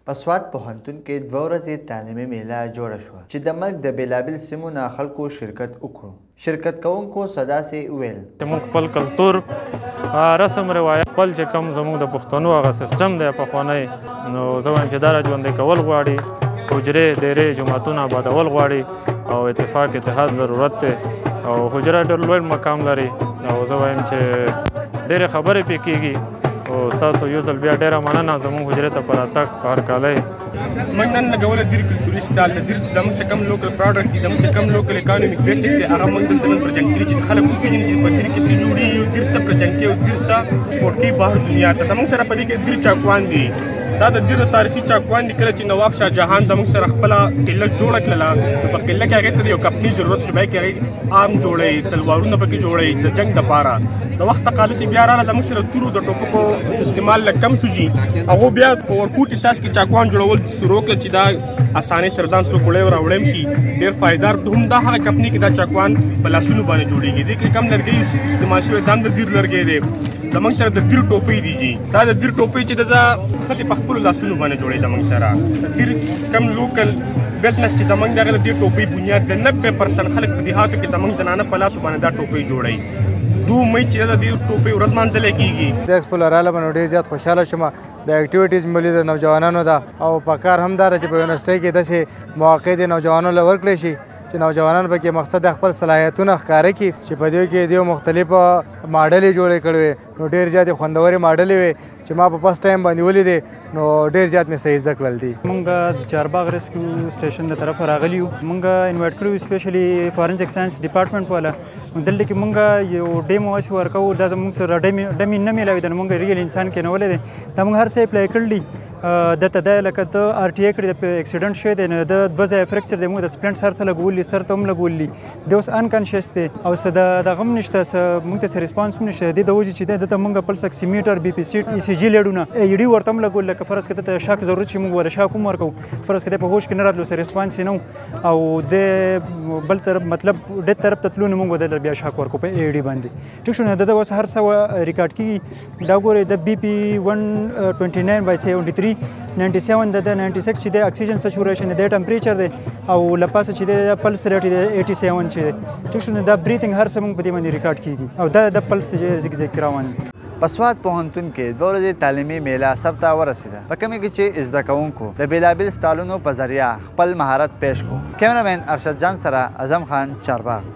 په سوات پوهنتون کې 2 ورځې تعلیمي میله جوړه شوه چې د ملک د بېلابېل سیمو نه خلکو شرکت وکړو. شرکت کوونکو سداسې وویل چې موږ خپل کلتور رسم روایت خپل چې کوم زموږ د پښتنو هغه سیسټم دی پخوانی نو زه وایم چې دا را ژوندی کول غواړي، حجرې ډېرې جوماتونه آبادول غواړي او اتفاق اتحاد ضرورت دی او حجره ډېر لوی مقام لري او زه وایم چې ډېرې خبرې پرې کېږي او ستاسو یو ځل بیا ډېره مننه زموږ حجرې ته په راتګ په هرکالۍ. موږ نن لګوله دیر کلتوري سټال د دیر زموږ چې کوم لوکل پروډکټس دي، زموږ چې کوم لوکل اکانومیک بیسک دی، هغه موږ دلته نن پرزنټ کړي چې خلک وپېژني چې په دیر کې څه جوړېږي او دیر څه پرزنټ کوي او دیر څه سپورټ کوي بهر دنیا ته. زموږ سره په دې کې دیر چاکوان دي، دا د ډېرو تاریخي چاکوان دي. کله چې نواب شاه جهان زموږ سره خپله قله جوړه کړله نو په قله کې هغې ته د یو کمپني ضرورت شو، بیا کې هغې عام جوړوي، تلوارونه پکې جوړوي د جنګ دپاره. د وخت تقاضا چې بیا راغله زموږ سره تورو د ټوپکو استعمال لږ کم شو جي، هغو بیا په ورکوټ اساس کې چاکوان جوړول شروع کړل چې دا اسانۍ سره ځان څوک وړی راوړی شي ډېر فایدار. هم دا هغه کمپني کې دا چاکوان په لاسونو باندې جوړېږي. دې کې کم لرګی استعمال شوی دا هم د دیر لرګی دی. زموږ سره د دیر ټوپۍ دي جي، دا د دیر ټوپۍ چې دا ښځې په خپلو لاسونو باندې جوړوي. زموږ سره د دیر کم لوکل بزنس چې زموږ د هغه د دیر ټوپۍ بنیاد د 90% خلک په دیهاتو کې زموږ زنانه په لاسو باندې دا ټوپۍ جوړوي. 2 مئی چې دا د دې ټوپۍ ورځ لمانځلی کېږي. د ایکسپو له راله باندې ډېر زیات خوشحاله شوم. د اکټیویټیز ملي د نوجوانانو ده او په کار هم دا ده چې په یونیورسټۍ کې داسې مواقع د نوجوانانو له ورکړی شي چې نوجوانان پکې مقصد د خپل صلاحیتونه ښکاره کړي چې په دې کې د مختلفو ماډلې جوړې کړې وې نو ډېر زیاتې خوندورې ماډلې وې چې ما په فسټ ټایم باندې ولیدې نو ډېر زیات مې صحیح زده کړل دي. موږ د چارباغ ریسکیو سټیشن د طرفه راغلي یو. موږ انوایټ کړي سپیشلی فارنسک ساینس ډپارټمنټ والا. دلته کې موږ یو ډیمو هسې ورکوو. دا زموږ سره ډمې نه میلاوي دی نو موږ ریل انسان کېنولی دی. دا موږ هر څه اپلای کړي دي. دته دا لکه ته آر ټي ای کړي د اکسیډنټ شوی دی نو د 2 ځایه فریکچر دی، موږ د سپلنټس هر څه لګولي، سر ته هم لګولي. دی اوس انکانشیس دی او څه دغه هم نشته، څه موږ ته څه ریسپانس هم نشته. دې د وجې چې دی دته موږ پلس اکسیمیټر، بي پي سي، ای سی جي لیډونه، ای ډي ورته هم لګول. لکه فرض کړه ته شاک ضرورت شي موږ ورله شاک هم ورکوو. فرض کړه په هوش کې نه راتلو، څه ریسپانس یې نه و او د بل طرف مطلب ډېر طرف ته تلو نو موږ ودله بیا شاک ورکوو په ای ډي باندې. ټیک شو. نو د اوس هر څه ریکارډ کېږي. دا ګورئ د بي پي 129/73 97 د 96 چې د اکسیجن سچوریشن دی، ټمپریچر دی او لپاسه چې د پلس ریټ دی 87 چې دی. ټیک شو. نو دا بریتنګ هر څه موږ په دې باندې ریکارډ کېږي او دا د پلس زیګ روان دی. په سوات پوهنتون کې 2 ورځې تعلیمي میله سرته ورسېده، په کومه کې چې زده کوونکو د بېلابېل سټالونو په ذریعه خپل مهارت پیش کړو. کیمرامین ارشد جان سره اعظم خان، چارباغ.